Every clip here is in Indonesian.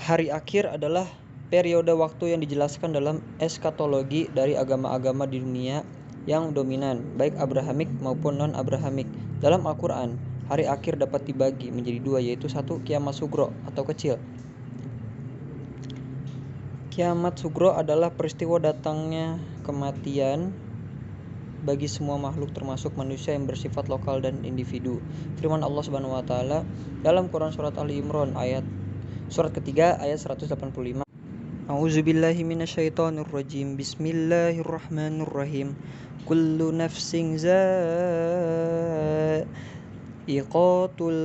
Hari akhir adalah periode waktu yang dijelaskan dalam eskatologi dari agama-agama di dunia yang dominan, baik Abrahamik maupun non-Abrahamik. Dalam Al-Quran, hari akhir dapat dibagi menjadi dua, yaitu satu, kiamat sugro atau kecil. Kiamat sugro adalah peristiwa datangnya kematian bagi semua makhluk termasuk manusia yang bersifat lokal dan individu. Firman Allah Subhanahu wa taala dalam Quran surat Ali Imran surat ketiga ayat 185. A'udzubillahi minasyaitonirrajim. Bismillahirrahmanirrahim. Kullu nafsin za'iqatul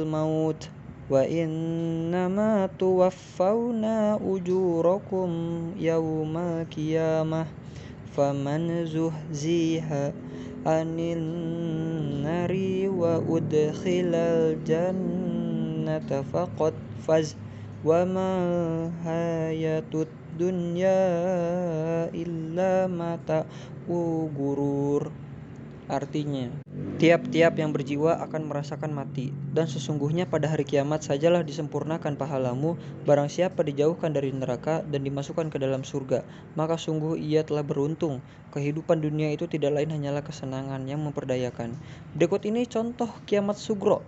maut wa innama tuwaffawna ujurakum yawmal qiyamah faman zuhziha anin nari wa udkhilal jannata faqad faz wa mal hayatud dunya illa mata'u gurur. Artinya, tiap-tiap yang berjiwa akan merasakan mati, dan sesungguhnya pada hari kiamat sajalah disempurnakan pahalamu. Barang siapa dijauhkan dari neraka dan dimasukkan ke dalam surga, maka sungguh ia telah beruntung. Kehidupan dunia itu tidak lain hanyalah kesenangan yang memperdayakan. Berikut ini contoh kiamat sugro.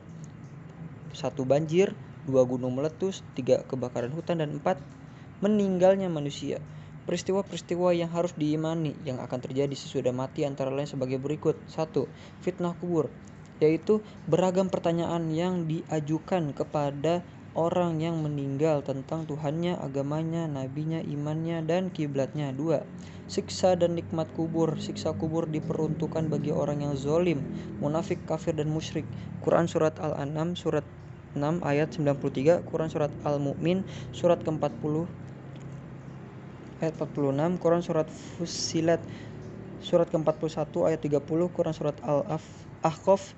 1. Banjir. 2. Gunung meletus. 3. Kebakaran hutan. Dan 4. Meninggalnya manusia. Peristiwa-peristiwa yang harus diimani yang akan terjadi sesudah mati antara lain sebagai berikut. 1. Fitnah kubur, yaitu beragam pertanyaan yang diajukan kepada orang yang meninggal tentang Tuhannya, agamanya, nabinya, imannya, dan kiblatnya. 2. Siksa dan nikmat kubur. Siksa kubur diperuntukkan bagi orang yang zalim, munafik, kafir, dan musyrik. Quran surat Al-An'am surat 6 ayat 93, Quran surat Al-Mu'min surat ke-40 ayat 46, Quran surat Fussilat surat ke-41 ayat 30, Quran surat Al-Ahqaf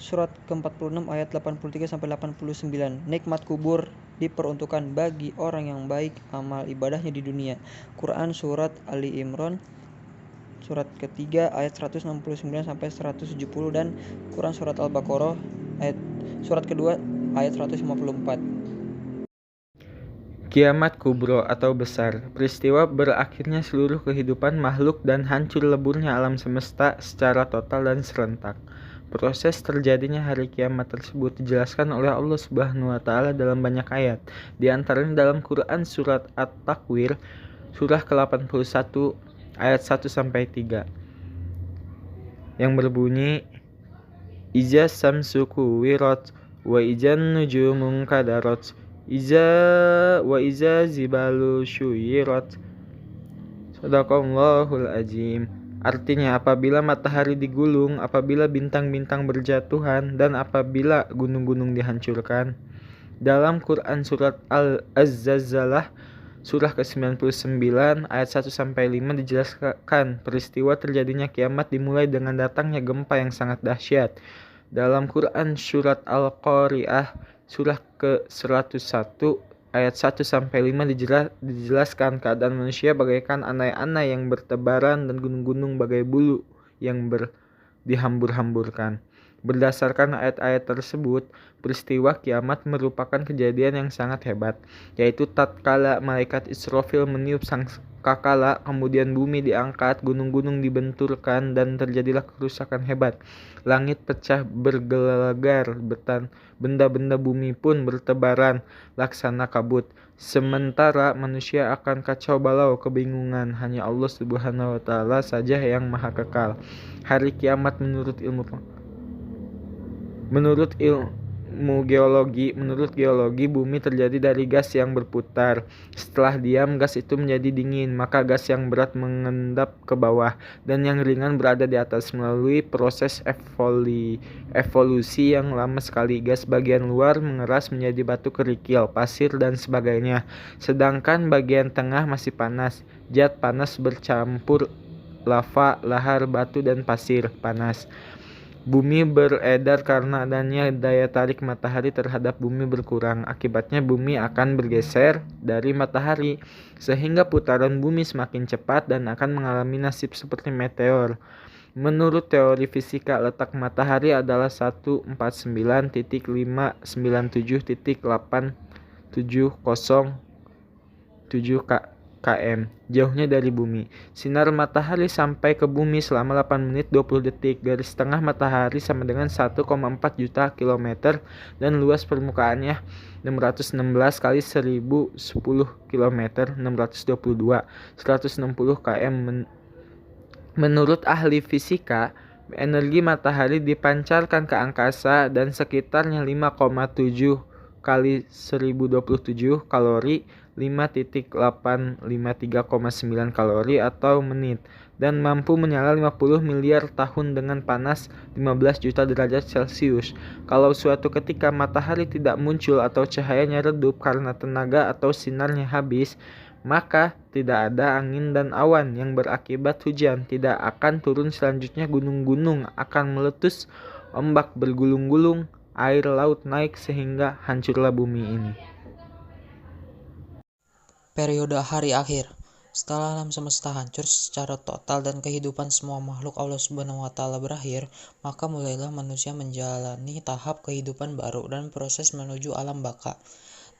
surat ke-46 ayat 83 sampai 89. Nikmat kubur diperuntukkan bagi orang yang baik amal ibadahnya di dunia. Quran surat Ali Imran surat ketiga ayat 169 sampai 170 dan Quran surat Al-Baqarah ayat surat kedua ayat 154. Kiamat kubro atau besar, peristiwa berakhirnya seluruh kehidupan makhluk dan hancur leburnya alam semesta secara total dan serentak. Proses terjadinya hari kiamat tersebut dijelaskan oleh Allah Subhanahu wa taala dalam banyak ayat. Di antaranya dalam Quran surat At-Takwir surah ke-81 ayat 1 sampai 3 yang berbunyi Iza samsuku wirat wa ijan nujumun kadarat Iza zibalu syuyirat. Sadaqallahul azim. Artinya, apabila matahari digulung, apabila bintang-bintang berjatuhan, dan apabila gunung-gunung dihancurkan. Dalam Quran surat Al-Zalzalah surah ke-99 ayat 1 sampai 5 dijelaskan peristiwa terjadinya kiamat dimulai dengan datangnya gempa yang sangat dahsyat. Dalam Quran surat Al-Qari'ah surah ke-101 ayat 1 sampai 5 dijelaskan keadaan manusia bagaikan anai-anai yang bertebaran dan gunung-gunung bagai bulu yang dihambur-hamburkan. Berdasarkan ayat-ayat tersebut, peristiwa kiamat merupakan kejadian yang sangat hebat, yaitu tatkala malaikat Israfil meniup sangkakala, kemudian bumi diangkat, gunung-gunung dibenturkan, dan terjadilah kerusakan hebat. Langit pecah bergelegar, benda-benda bumi pun bertebaran laksana kabut. Sementara manusia akan kacau balau kebingungan. Hanya Allah Subhanahu wa taala saja yang maha kekal. Hari kiamat menurut geologi, bumi terjadi dari gas yang berputar. Setelah diam, gas itu menjadi dingin, maka gas yang berat mengendap ke bawah dan yang ringan berada di atas. Melalui proses evolusi yang lama sekali, gas bagian luar mengeras menjadi batu kerikil, pasir, dan sebagainya. Sedangkan bagian tengah masih panas. Zat panas bercampur lava, lahar, batu, dan pasir panas. Bumi beredar karena adanya daya tarik matahari terhadap bumi berkurang. Akibatnya bumi akan bergeser dari matahari, sehingga putaran bumi semakin cepat dan akan mengalami nasib seperti meteor. Menurut teori fisika, letak matahari adalah 149.597.870 km jauhnya dari bumi. Sinar matahari sampai ke bumi selama 8 menit 20 detik. Garis tengah matahari sama dengan 1,4 juta kilometer dan luas permukaannya 616 kali 1010 km 622 160 km. Menurut ahli fisika, energi matahari dipancarkan ke angkasa dan sekitarnya 5,7 kali 1027 kalori 5.853,9 kalori atau menit dan mampu menyala 50 miliar tahun dengan panas 15 juta derajat Celcius. Kalau suatu ketika matahari tidak muncul atau cahayanya redup karena tenaga atau sinarnya habis, maka tidak ada angin dan awan yang berakibat hujan tidak akan turun. Selanjutnya gunung-gunung akan meletus, ombak bergulung-gulung, air laut naik sehingga hancurlah bumi ini. Periode hari akhir. Setelah alam semesta hancur secara total dan kehidupan semua makhluk Allah Subhanahu wa Ta'ala berakhir, maka mulailah manusia menjalani tahap kehidupan baru dan proses menuju alam baka.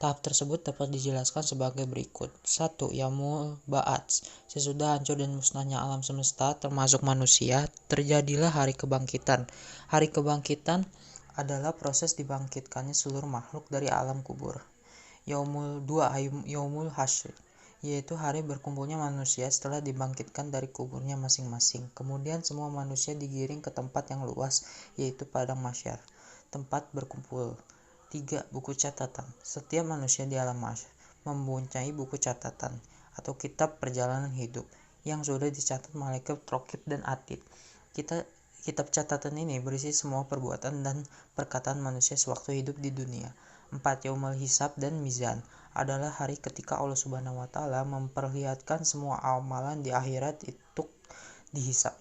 Tahap tersebut dapat dijelaskan sebagai berikut. 1. Yaumul Ba'ats. Sesudah hancur dan musnahnya alam semesta termasuk manusia, terjadilah hari kebangkitan. Hari kebangkitan adalah proses dibangkitkannya seluruh makhluk dari alam kubur. Yaumul Hasyr, yaitu hari berkumpulnya manusia setelah dibangkitkan dari kuburnya masing-masing. Kemudian semua manusia digiring ke tempat yang luas, yaitu padang mahsyar, tempat berkumpul. 3. Buku catatan. Setiap manusia di alam mahsyar mempunyai buku catatan atau kitab perjalanan hidup yang sudah dicatat malaikat Raqib dan Atid. Kitab catatan ini berisi semua perbuatan dan perkataan manusia sewaktu hidup di dunia. 4. Yaumul Hisab dan Mizan adalah hari ketika Allah Subhanahu wa Ta'ala memperlihatkan semua amalan di akhirat itu dihisab.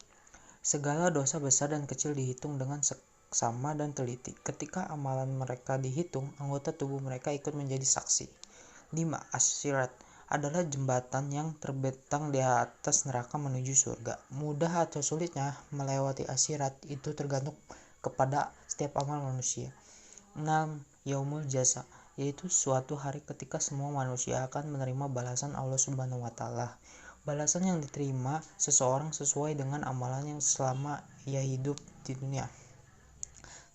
Segala dosa besar dan kecil dihitung dengan seksama dan teliti. Ketika amalan mereka dihitung, anggota tubuh mereka ikut menjadi saksi. 5. As-Sirat adalah jembatan yang terbentang di atas neraka menuju surga. Mudah atau sulitnya melewati As-Sirat itu tergantung kepada setiap amal manusia. 6. Yaumul Jaza, yaitu suatu hari ketika semua manusia akan menerima balasan Allah Subhanahu wa Ta'ala. Balasan yang diterima seseorang sesuai dengan amalan yang selama ia hidup di dunia.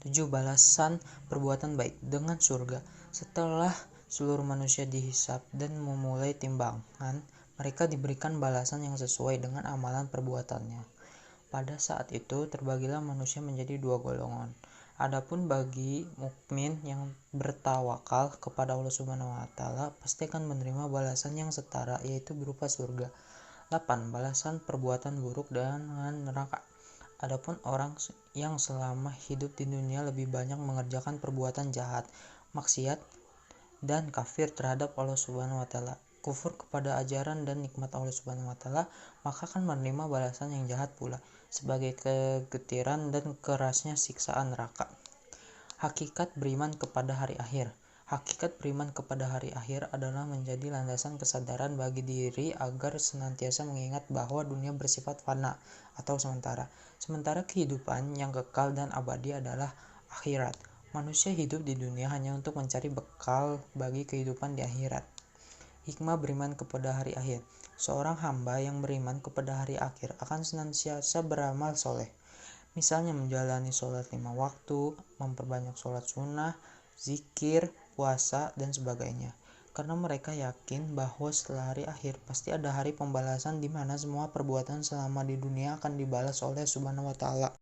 7. Balasan perbuatan baik dengan surga. Setelah seluruh manusia dihisab dan memulai timbangan, mereka diberikan balasan yang sesuai dengan amalan perbuatannya. Pada saat itu terbagilah manusia menjadi 2 golongan. Adapun bagi mukmin yang bertawakal kepada Allah Subhanahu wa Ta'ala pasti akan menerima balasan yang setara, yaitu berupa surga. 8. Balasan perbuatan buruk dengan neraka. Adapun orang yang selama hidup di dunia lebih banyak mengerjakan perbuatan jahat, maksiat dan kafir terhadap Allah Subhanahu wa Ta'ala, kufur kepada ajaran dan nikmat Allah Subhanahu wa Ta'ala, maka akan menerima balasan yang jahat pula sebagai kegetiran dan kerasnya siksaan neraka. Hakikat beriman kepada hari akhir. Hakikat beriman kepada hari akhir adalah menjadi landasan kesadaran bagi diri agar senantiasa mengingat bahwa dunia bersifat fana atau sementara. Sementara kehidupan yang kekal dan abadi adalah akhirat. Manusia hidup di dunia hanya untuk mencari bekal bagi kehidupan di akhirat. Hikmah beriman kepada hari akhir. Seorang hamba yang beriman kepada hari akhir akan senantiasa beramal soleh. Misalnya menjalani sholat 5 waktu, memperbanyak sholat sunnah, zikir, puasa, dan sebagainya. Karena mereka yakin bahwa setelah hari akhir pasti ada hari pembalasan di mana semua perbuatan selama di dunia akan dibalas oleh Subhanahu wa Ta'ala.